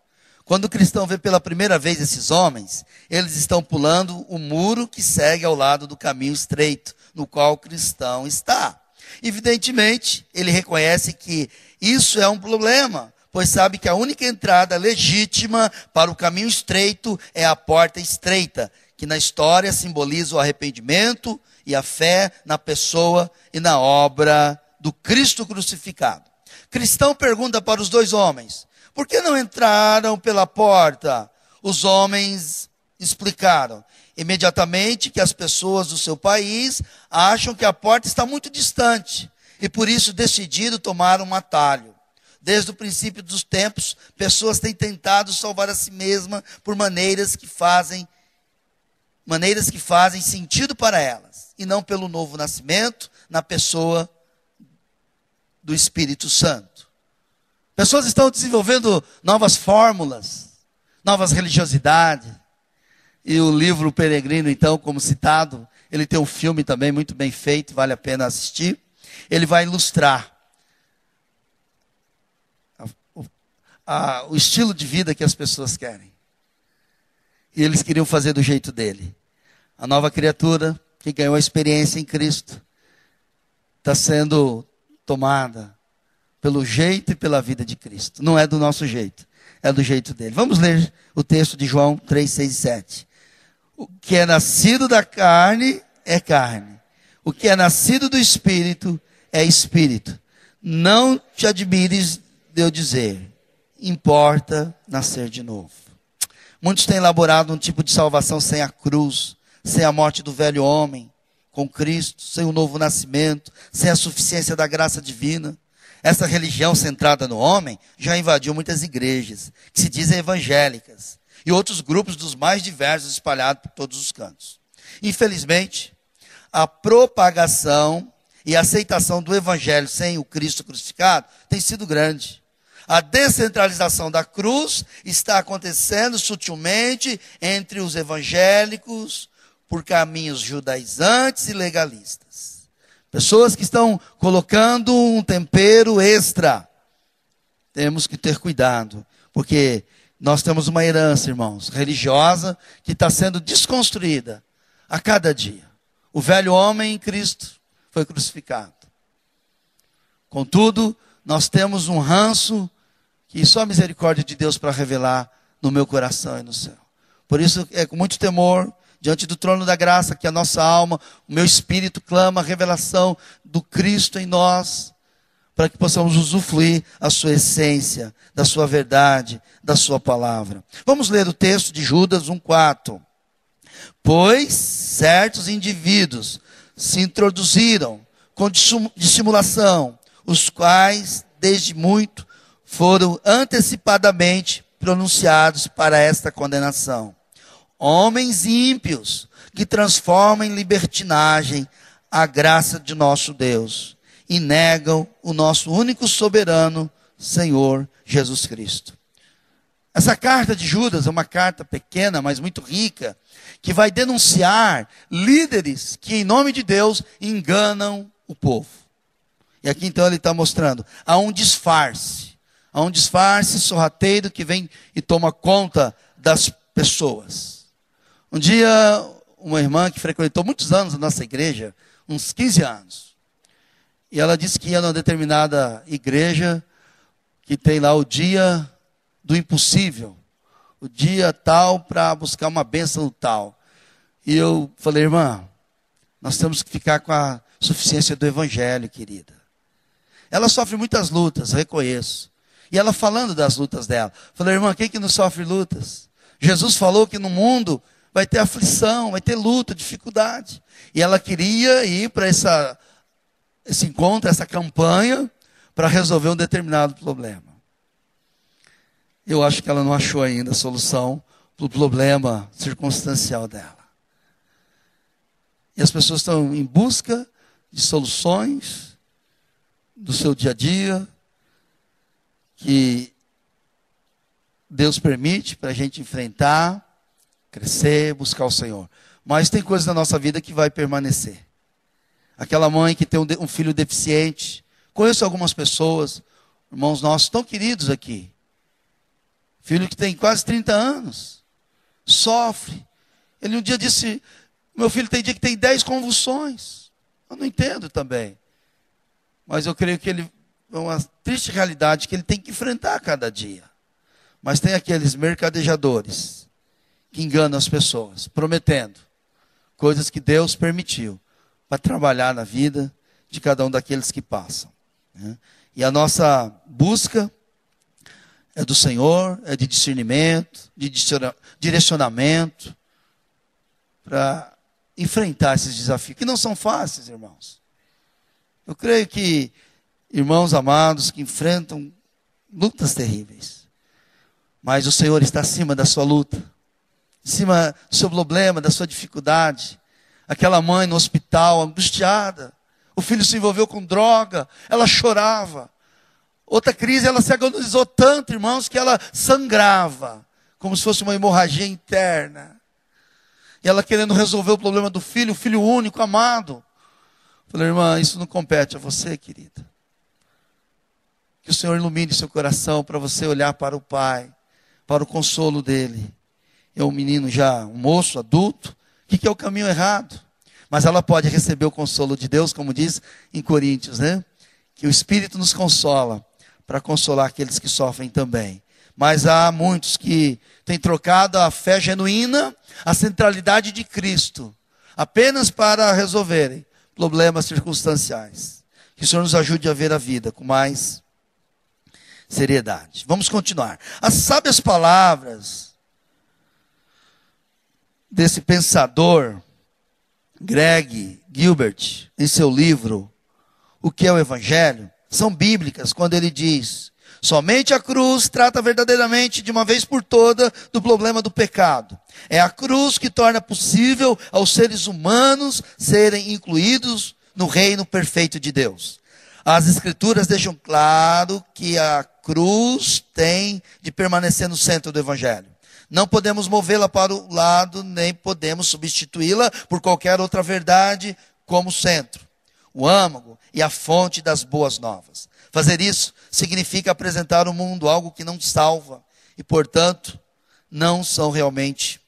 Quando o cristão vê pela primeira vez esses homens, eles estão pulando o muro que segue ao lado do caminho estreito, no qual o cristão está. Evidentemente, ele reconhece que isso é um problema, pois sabe que a única entrada legítima para o caminho estreito é a porta estreita, que na história simboliza o arrependimento e a fé na pessoa e na obra do Cristo crucificado. Cristão pergunta para os dois homens: por que não entraram pela porta? Os homens explicaram imediatamente que as pessoas do seu país acham que a porta está muito distante e por isso decidiram tomar um atalho. Desde o princípio dos tempos, pessoas têm tentado salvar a si mesmas por maneiras que fazem sentido para elas, e não pelo novo nascimento na pessoa do Espírito Santo. Pessoas estão desenvolvendo novas fórmulas, novas religiosidades. E o livro O Peregrino, então, como citado, ele tem um filme também muito bem feito, vale a pena assistir. Ele vai ilustrar o estilo de vida que as pessoas querem. E eles queriam fazer do jeito dele. A nova criatura que ganhou a experiência em Cristo está sendo tomada pelo jeito e pela vida de Cristo. Não é do nosso jeito, é do jeito dele. Vamos ler o texto de João 3, 6 e 7. O que é nascido da carne é carne. O que é nascido do Espírito é Espírito. Não te admires de eu dizer, importa nascer de novo. Muitos têm elaborado um tipo de salvação sem a cruz, sem a morte do velho homem, com Cristo, sem o novo nascimento, sem a suficiência da graça divina. Essa religião centrada no homem já invadiu muitas igrejas, que se dizem evangélicas, e outros grupos dos mais diversos espalhados por todos os cantos. Infelizmente, a propagação e aceitação do evangelho sem o Cristo crucificado tem sido grande. A descentralização da cruz está acontecendo sutilmente entre os evangélicos por caminhos judaizantes e legalistas. Pessoas que estão colocando um tempero extra. Temos que ter cuidado, porque nós temos uma herança, irmãos, religiosa, que está sendo desconstruída a cada dia. O velho homem em Cristo foi crucificado. Contudo, nós temos um ranço que só a misericórdia de Deus para revelar no meu coração e no céu. Por isso, é com muito temor, diante do trono da graça, que a nossa alma, o meu espírito clama a revelação do Cristo em nós, para que possamos usufruir a sua essência, da sua verdade, da sua palavra. Vamos ler o texto de Judas 1,4. Pois certos indivíduos se introduziram com dissimulação, os quais desde muito foram antecipadamente pronunciados para esta condenação. Homens ímpios que transformam em libertinagem a graça de nosso Deus e negam o nosso único soberano Senhor Jesus Cristo. Essa carta de Judas é uma carta pequena, mas muito rica, que vai denunciar líderes que, em nome de Deus, enganam o povo. E aqui então ele está mostrando, há um disfarce sorrateiro que vem e toma conta das pessoas. Um dia, uma irmã que frequentou muitos anos a nossa igreja, uns 15 anos, e ela disse que ia numa determinada igreja, que tem lá o dia do impossível, o dia tal para buscar uma bênção tal. E eu falei, irmã, nós temos que ficar com a suficiência do Evangelho, querida. Ela sofre muitas lutas, reconheço. E ela falando das lutas dela. Falei, irmã, quem que não sofre lutas? Jesus falou que no mundo vai ter aflição, vai ter luta, dificuldade. E ela queria ir para esse encontro, essa campanha, para resolver um determinado problema. Eu acho que ela não achou ainda a solução para o problema circunstancial dela. E as pessoas estão em busca de soluções do seu dia a dia, que Deus permite para a gente enfrentar, crescer, buscar o Senhor. Mas tem coisas na nossa vida que vai permanecer. Aquela mãe que tem um filho deficiente. Conheço algumas pessoas, irmãos nossos, tão queridos aqui. Filho que tem quase 30 anos. Sofre. Ele um dia disse, meu filho tem dia que tem 10 convulsões. Eu não entendo também. Mas eu creio que ele é uma triste realidade que ele tem que enfrentar a cada dia. Mas tem aqueles mercadejadores que enganam as pessoas, prometendo coisas que Deus permitiu para trabalhar na vida de cada um daqueles que passam. Né? E a nossa busca é do Senhor, é de discernimento, de direcionamento, para enfrentar esses desafios, que não são fáceis, irmãos. Eu creio que irmãos amados que enfrentam lutas terríveis, mas o Senhor está acima da sua luta, em cima do seu problema, da sua dificuldade. Aquela mãe no hospital, angustiada, o filho se envolveu com droga, ela chorava. Outra crise, ela se agonizou tanto, irmãos, que ela sangrava, como se fosse uma hemorragia interna. E ela querendo resolver o problema do filho, o filho único, amado. Falei, irmã, isso não compete a você, querida. Que o Senhor ilumine seu coração para você olhar para o Pai, para o consolo dele. É um menino já, um moço, adulto, que é o caminho errado. Mas ela pode receber o consolo de Deus, como diz em Coríntios, né? Que o Espírito nos consola, para consolar aqueles que sofrem também. Mas há muitos que têm trocado a fé genuína, a centralidade de Cristo, apenas para resolverem problemas circunstanciais. Que o Senhor nos ajude a ver a vida com mais seriedade. Vamos continuar. As sábias palavras desse pensador, Greg Gilbert, em seu livro O que é o Evangelho, são bíblicas quando ele diz: somente a cruz trata verdadeiramente de uma vez por toda do problema do pecado. É a cruz que torna possível aos seres humanos serem incluídos no reino perfeito de Deus. As Escrituras deixam claro que a cruz tem de permanecer no centro do Evangelho. Não podemos movê-la para o lado, nem podemos substituí-la por qualquer outra verdade como centro, o âmago e a fonte das boas novas. Fazer isso significa apresentar ao mundo algo que não salva e, portanto, não são realmente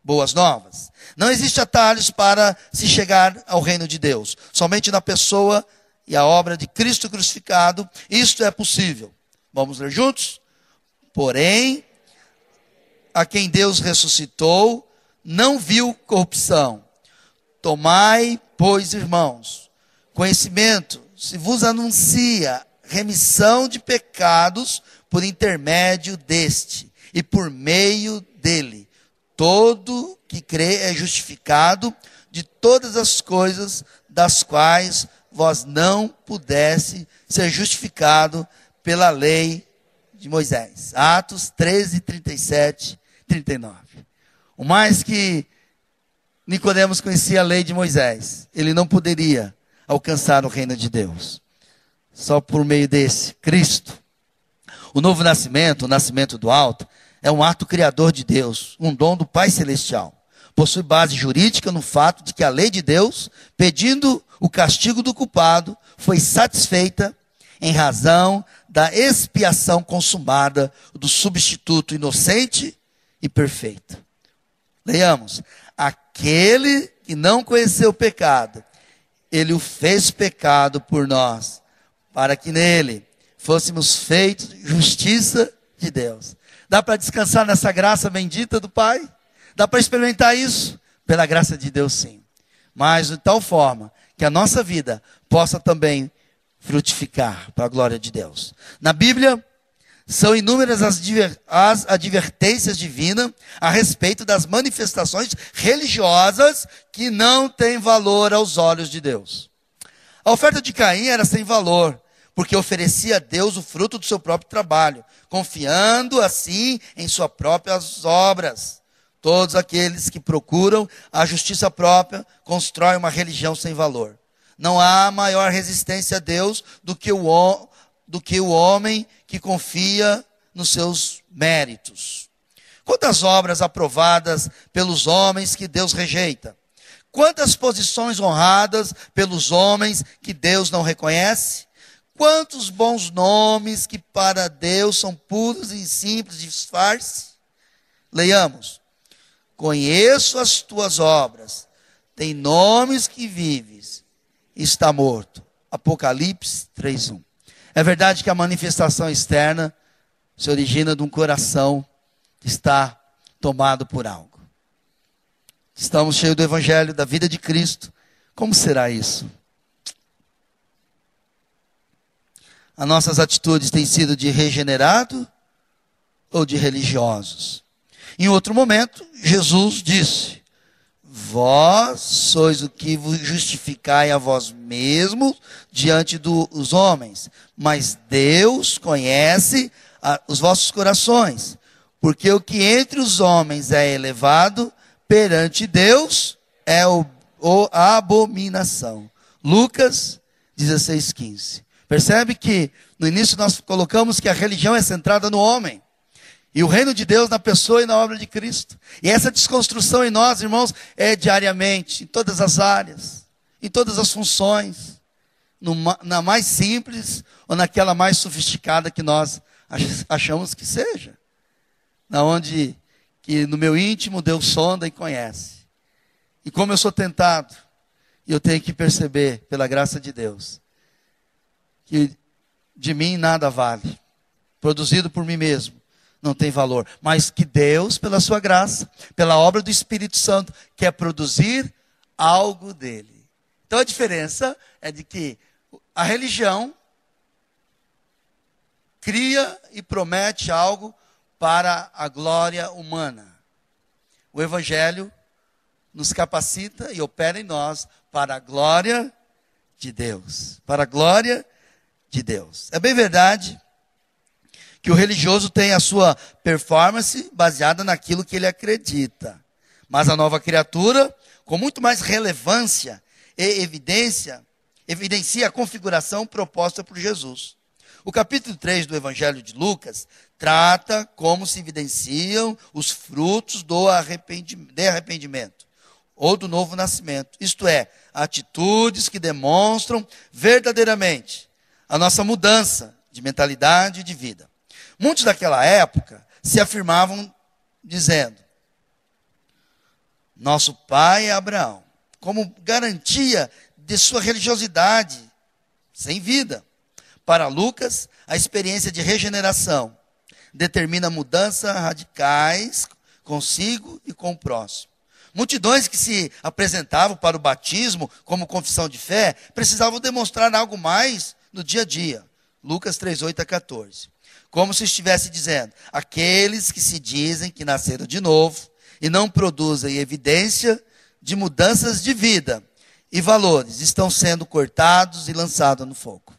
boas novas. Não existe atalhos para se chegar ao reino de Deus. Somente na pessoa e a obra de Cristo crucificado, isto é possível. Vamos ler juntos? Porém, a quem Deus ressuscitou, não viu corrupção. Tomai, pois, irmãos, conhecimento, se vos anuncia remissão de pecados por intermédio deste, e por meio dele, todo que crê é justificado de todas as coisas das quais vós não pudesse ser justificado pela lei de Moisés. Atos 13, 37, 39. O mais que Nicodemos conhecia a lei de Moisés, ele não poderia alcançar o reino de Deus. Só por meio desse, Cristo. O novo nascimento, o nascimento do alto, é um ato criador de Deus, um dom do Pai Celestial. Possui base jurídica no fato de que a lei de Deus, pedindo o castigo do culpado, foi satisfeita em razão da expiação consumada do substituto inocente e perfeito. Leiamos. Aquele que não conheceu o pecado, ele o fez pecado por nós, para que nele fôssemos feitos justiça de Deus. Dá para descansar nessa graça bendita do Pai? Dá para experimentar isso? Pela graça de Deus, sim. Mas de tal forma que a nossa vida possa também frutificar para a glória de Deus. Na Bíblia, são inúmeras as advertências divinas a respeito das manifestações religiosas que não têm valor aos olhos de Deus. A oferta de Caim era sem valor, porque oferecia a Deus o fruto do seu próprio trabalho, confiando assim em suas próprias obras. Todos aqueles que procuram a justiça própria constroem uma religião sem valor. Não há maior resistência a Deus do que o homem que confia nos seus méritos. Quantas obras aprovadas pelos homens que Deus rejeita? Quantas posições honradas pelos homens que Deus não reconhece? Quantos bons nomes que para Deus são puros e simples disfarce? Leiamos. Conheço as tuas obras, tem nomes que vives, está morto. Apocalipse 3:1. É verdade que a manifestação externa se origina de um coração que está tomado por algo. Estamos cheios do Evangelho, da vida de Cristo. Como será isso? As nossas atitudes têm sido de regenerado ou de religiosos? Em outro momento, Jesus disse: vós sois o que vos justificai a vós mesmos diante dos homens, mas Deus conhece os vossos corações, porque o que entre os homens é elevado, perante Deus é a abominação. Lucas 16:15. Percebe que no início nós colocamos que a religião é centrada no homem. E o reino de Deus na pessoa e na obra de Cristo. E essa desconstrução em nós, irmãos, é diariamente, em todas as áreas, em todas as funções, na mais simples ou naquela mais sofisticada que nós achamos que seja. Na onde que no meu íntimo Deus sonda e conhece. E como eu sou tentado, eu tenho que perceber, pela graça de Deus, que de mim nada vale, produzido por mim mesmo, não tem valor, mas que Deus, pela sua graça, pela obra do Espírito Santo, quer produzir algo dele. Então a diferença é de que a religião cria e promete algo para a glória humana. O Evangelho nos capacita e opera em nós para a glória de Deus. Para a glória de Deus. É bem verdade que o religioso tem a sua performance baseada naquilo que ele acredita. Mas a nova criatura, com muito mais relevância e evidencia a configuração proposta por Jesus. O capítulo 3 do Evangelho de Lucas trata como se evidenciam os frutos do arrependimento ou do novo nascimento. Isto é, atitudes que demonstram verdadeiramente a nossa mudança de mentalidade e de vida. Muitos daquela época se afirmavam dizendo: nosso pai é Abraão, como garantia de sua religiosidade sem vida. Para Lucas, a experiência de regeneração determina mudanças radicais consigo e com o próximo. Multidões que se apresentavam para o batismo como confissão de fé precisavam demonstrar algo mais no dia a dia. Lucas 3:8-14. Como se estivesse dizendo: aqueles que se dizem que nasceram de novo e não produzem evidência de mudanças de vida e valores estão sendo cortados e lançados no fogo.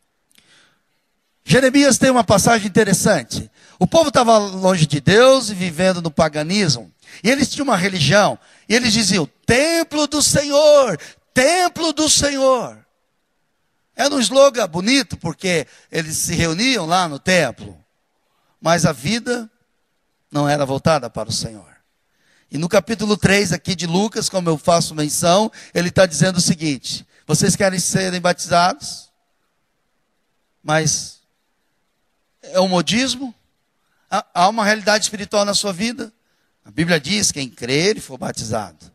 Jeremias tem uma passagem interessante. O povo estava longe de Deus e vivendo no paganismo. E eles tinham uma religião. E eles diziam: templo do Senhor, templo do Senhor. Era um slogan bonito, porque eles se reuniam lá no templo. Mas a vida não era voltada para o Senhor. E no capítulo 3 aqui de Lucas, como eu faço menção, ele está dizendo o seguinte: vocês querem serem batizados? Mas é um modismo? Há uma realidade espiritual na sua vida? A Bíblia diz: quem crer e for batizado.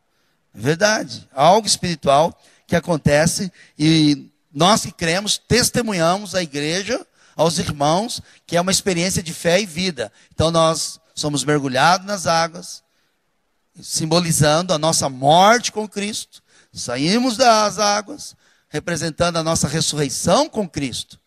É verdade, há algo espiritual que acontece e nós que cremos, testemunhamos a igreja aos irmãos que é uma experiência de fé e vida. Então nós somos mergulhados nas águas, simbolizando a nossa morte com Cristo. Saímos das águas, representando a nossa ressurreição com Cristo.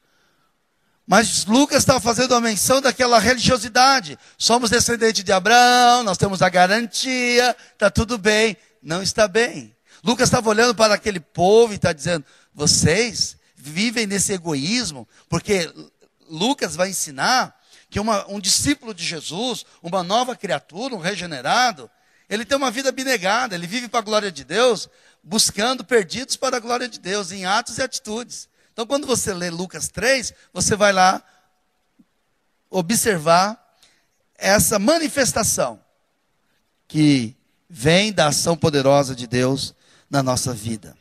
Mas Lucas estava fazendo uma menção daquela religiosidade. Somos descendentes de Abraão, nós temos a garantia, está tudo bem. Não está bem. Lucas estava olhando para aquele povo e está dizendo, vocês vivem nesse egoísmo, porque Lucas vai ensinar que um discípulo de Jesus, uma nova criatura, um regenerado, ele tem uma vida abnegada, ele vive para a glória de Deus, buscando perdidos para a glória de Deus, em atos e atitudes. Então, quando você lê Lucas 3, você vai lá observar essa manifestação que vem da ação poderosa de Deus na nossa vida.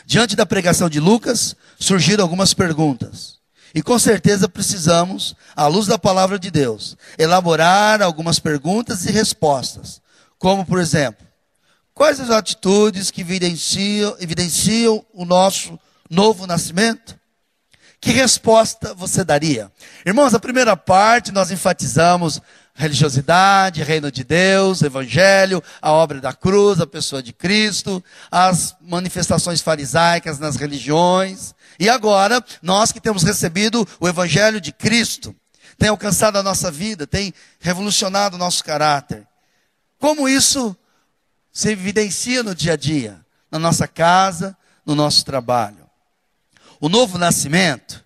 Diante da pregação de Lucas, surgiram algumas perguntas. E com certeza precisamos, à luz da palavra de Deus, elaborar algumas perguntas e respostas. Como, por exemplo, quais as atitudes que evidenciam o nosso novo nascimento? Que resposta você daria? Irmãos, a primeira parte nós enfatizamos religiosidade, reino de Deus, evangelho, a obra da cruz, a pessoa de Cristo, as manifestações farisaicas nas religiões. E agora, nós que temos recebido o evangelho de Cristo, tem alcançado a nossa vida, tem revolucionado o nosso caráter. Como isso se evidencia no dia a dia, na nossa casa, no nosso trabalho? O novo nascimento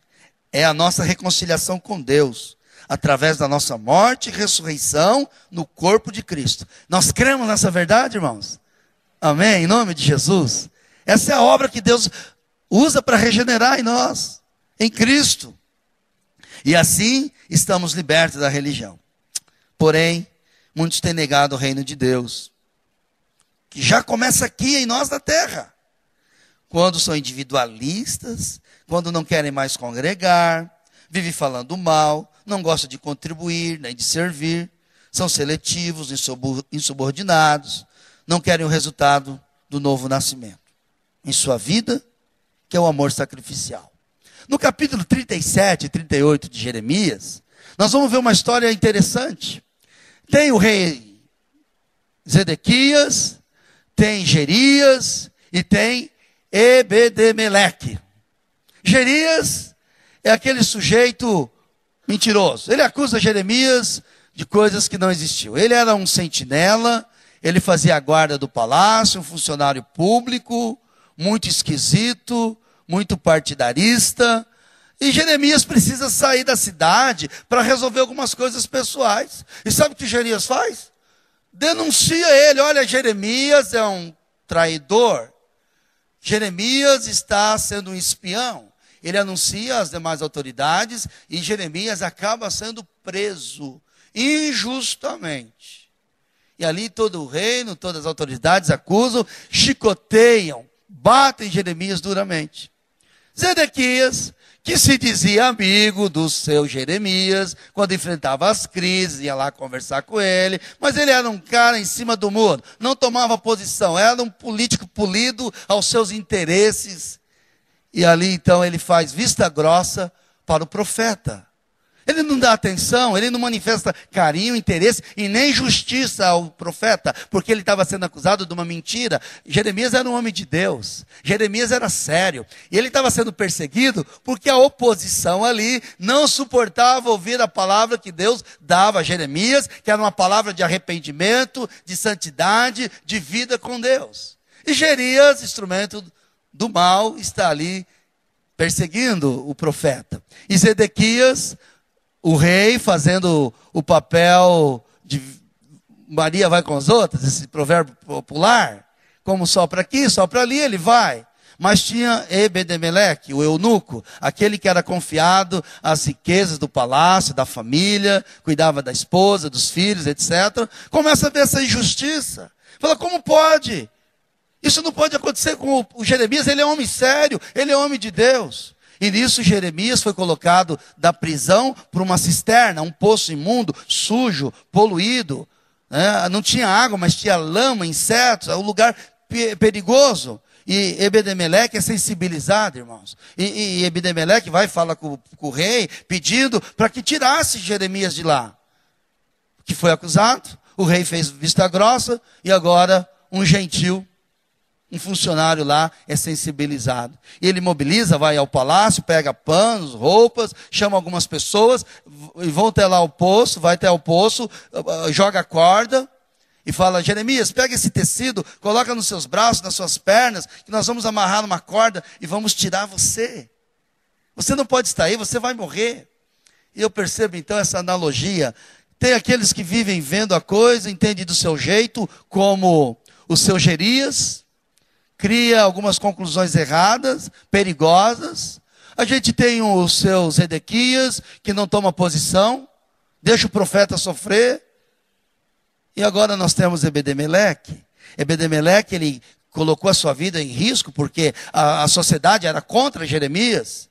é a nossa reconciliação com Deus, através da nossa morte e ressurreição no corpo de Cristo. Nós cremos nessa verdade, irmãos? Amém? Em nome de Jesus. Essa é a obra que Deus usa para regenerar em nós, em Cristo. E assim estamos libertos da religião. Porém, muitos têm negado o reino de Deus, que já começa aqui em nós na terra. Quando são individualistas, quando não querem mais congregar, vivem falando mal, não gostam de contribuir, nem de servir, são seletivos, insubordinados, não querem o resultado do novo nascimento em sua vida, que é o amor sacrificial. No capítulo 37 e 38 de Jeremias, nós vamos ver uma história interessante. Tem o rei Zedequias, tem Jerias e tem Ebedemeleque. Jerias é aquele sujeito mentiroso. Ele acusa Jeremias de coisas que não existiam. Ele era um sentinela, ele fazia a guarda do palácio, um funcionário público, muito esquisito, muito partidarista. E Jeremias precisa sair da cidade para resolver algumas coisas pessoais. E sabe o que Jerias faz? Denuncia ele. Olha, Jeremias é um traidor. Jeremias está sendo um espião. Ele anuncia às demais autoridades e Jeremias acaba sendo preso injustamente. E ali todo o reino, todas as autoridades acusam, chicoteiam, batem Jeremias duramente. Zedequias, que se dizia amigo do seu Jeremias, quando enfrentava as crises, ia lá conversar com ele, mas ele era um cara em cima do muro, não tomava posição, era um político polido aos seus interesses. E ali então ele faz vista grossa para o profeta. Ele não dá atenção, ele não manifesta carinho, interesse e nem justiça ao profeta, porque ele estava sendo acusado de uma mentira. Jeremias era um homem de Deus, Jeremias era sério, e ele estava sendo perseguido porque a oposição ali não suportava ouvir a palavra que Deus dava a Jeremias, que era uma palavra de arrependimento, de santidade, de vida com Deus. E Jerias, instrumento do mal, está ali perseguindo o profeta. E Zedequias, o rei, fazendo o papel de Maria vai com as outras, esse provérbio popular, como sopra aqui, sopra ali, ele vai. Mas tinha Ebedemeleque, o eunuco, aquele que era confiado às riquezas do palácio, da família, cuidava da esposa, dos filhos, etc. Começa a ver essa injustiça. Fala, como pode? Isso não pode acontecer com o Jeremias, ele é homem sério, ele é homem de Deus. E nisso Jeremias foi colocado da prisão para uma cisterna, um poço imundo, sujo, poluído. Não tinha água, mas tinha lama, insetos, é um lugar perigoso. E Ebed-Meleque é sensibilizado, irmãos. E Ebed-Meleque vai falar com o rei, pedindo para que tirasse Jeremias de lá. Que foi acusado, o rei fez vista grossa, e agora um gentil, um funcionário lá é sensibilizado. Ele mobiliza, vai ao palácio, pega panos, roupas, chama algumas pessoas, e vão até lá ao poço, vai até o poço, joga a corda, e fala: Jeremias, pega esse tecido, coloca nos seus braços, nas suas pernas, que nós vamos amarrar numa corda e vamos tirar você. Você não pode estar aí, você vai morrer. E eu percebo então essa analogia. Tem aqueles que vivem vendo a coisa, entendem do seu jeito, como o seu Gerias, cria algumas conclusões erradas, perigosas. A gente tem os seus Zedequias, que não toma posição, deixa o profeta sofrer. E agora nós temos Ebed-Meleque. Ebed-Meleque, ele colocou a sua vida em risco, porque a sociedade era contra Jeremias.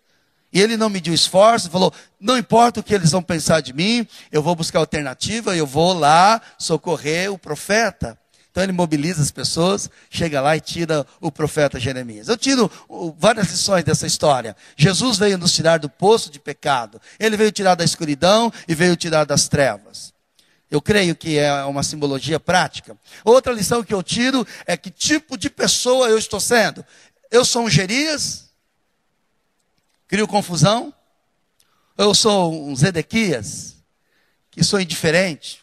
E ele não mediu esforço, falou: não importa o que eles vão pensar de mim, eu vou buscar alternativa, eu vou lá socorrer o profeta. Então ele mobiliza as pessoas, chega lá e tira o profeta Jeremias. Eu tiro várias lições dessa história. Jesus veio nos tirar do poço de pecado. Ele veio tirar da escuridão e veio tirar das trevas. Eu creio que é uma simbologia prática. Outra lição que eu tiro é que tipo de pessoa eu estou sendo. Eu sou um Gerias? Crio confusão? Eu sou um Zedequias? Que sou indiferente?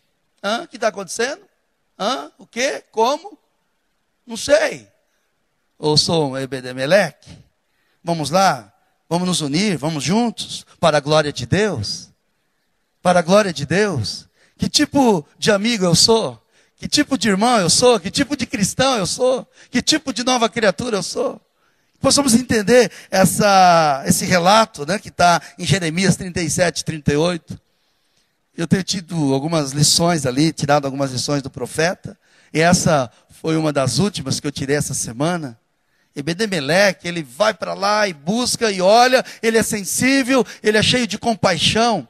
O que está acontecendo? O quê? Como? Não sei. Ou sou um Ebed-Meleque? Vamos lá, vamos nos unir, vamos juntos, para a glória de Deus. Para a glória de Deus. Que tipo de amigo eu sou? Que tipo de irmão eu sou? Que tipo de cristão eu sou? Que tipo de nova criatura eu sou? Possamos entender esse relato, né, que está em Jeremias 37, 38. Eu tenho tido algumas lições ali, tirado algumas lições do profeta. E essa foi uma das últimas que eu tirei essa semana. Ebed-Meleque, ele vai para lá e busca e olha, ele é sensível, ele é cheio de compaixão.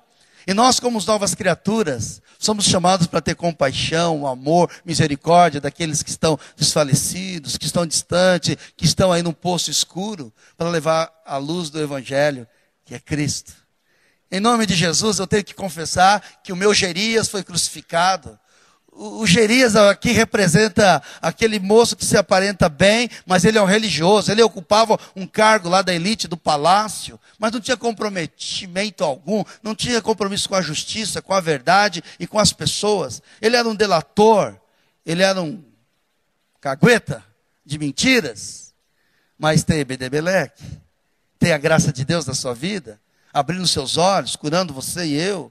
E nós, como novas criaturas, somos chamados para ter compaixão, amor, misericórdia daqueles que estão desfalecidos, que estão distantes, que estão aí num poço escuro, para levar a luz do Evangelho, que é Cristo. Em nome de Jesus, eu tenho que confessar que o meu Gerias foi crucificado. O Gerias aqui representa aquele moço que se aparenta bem, mas ele é um religioso. Ele ocupava um cargo lá da elite do palácio, mas não tinha comprometimento algum, não tinha compromisso com a justiça, com a verdade e com as pessoas. Ele era um delator, ele era um cagueta de mentiras. Mas tem Ebed-Meleque, tem a graça de Deus na sua vida, abrindo seus olhos, curando você e eu,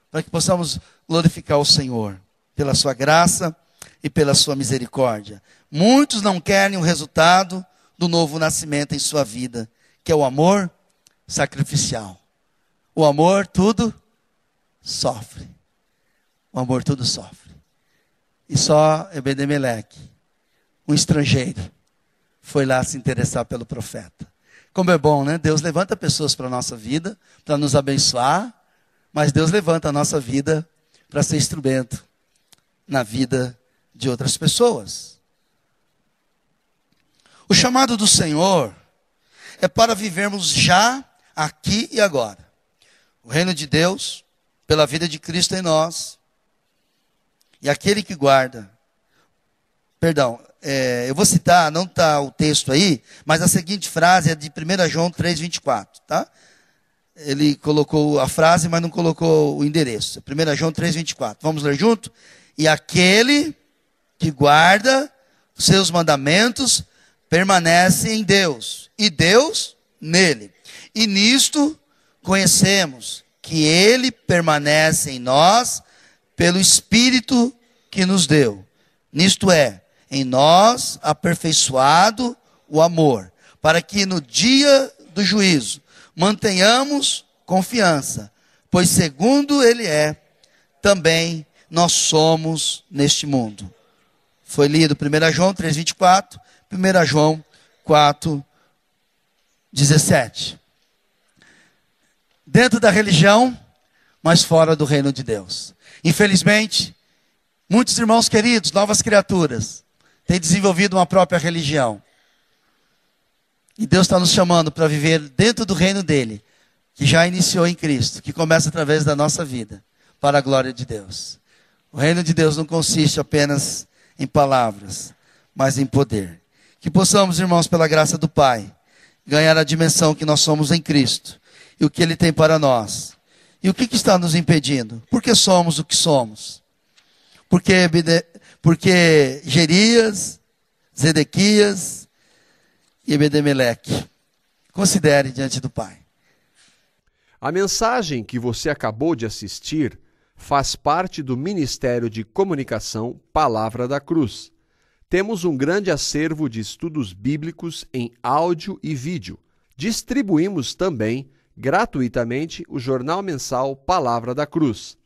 para que possamos glorificar o Senhor pela sua graça e pela sua misericórdia. Muitos não querem o resultado do novo nascimento em sua vida, que é o amor sacrificial. O amor tudo sofre. O amor tudo sofre. E só Ebed-Meleque, um estrangeiro, foi lá se interessar pelo profeta. Como é bom, né? Deus levanta pessoas para a nossa vida, para nos abençoar, mas Deus levanta a nossa vida para ser instrumento na vida de outras pessoas. O chamado do Senhor é para vivermos já, aqui e agora. O reino de Deus, pela vida de Cristo em nós. E aquele que guarda. Eu vou citar, não está o texto aí, mas a seguinte frase é de 1 João 3,24, tá? Ele colocou a frase, mas não colocou o endereço. 1 João 3,24. Vamos ler junto? E aquele que guarda os seus mandamentos permanece em Deus, e Deus nele. E nisto conhecemos que ele permanece em nós pelo Espírito que nos deu. Nisto é, em nós aperfeiçoado o amor, para que no dia do juízo mantenhamos confiança, pois segundo ele é, também nós somos neste mundo. Foi lido 1 João 3,24, 1 João 4,17. Dentro da religião, mas fora do reino de Deus. Infelizmente, muitos irmãos queridos, novas criaturas, têm desenvolvido uma própria religião. E Deus está nos chamando para viver dentro do reino dele, que já iniciou em Cristo, que começa através da nossa vida, para a glória de Deus. O reino de Deus não consiste apenas em palavras, mas em poder. Que possamos, irmãos, pela graça do Pai, ganhar a dimensão que nós somos em Cristo e o que Ele tem para nós. E o que está nos impedindo? Por que somos o que somos? Porque Gerias, Zedequias e Ebedemeleque. Considere diante do Pai. A mensagem que você acabou de assistir faz parte do Ministério de Comunicação Palavra da Cruz. Temos um grande acervo de estudos bíblicos em áudio e vídeo. Distribuímos também, gratuitamente, o jornal mensal Palavra da Cruz.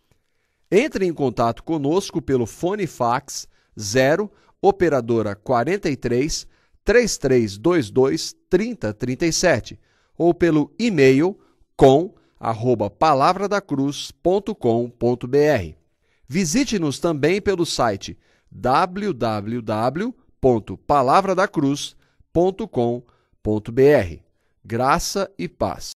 Entre em contato conosco pelo fone fax 0 operadora 43 3322 3037 ou pelo e-mail com@palavradacruz.com.br. Visite-nos também pelo site www.palavradacruz.com.br. Graça e paz.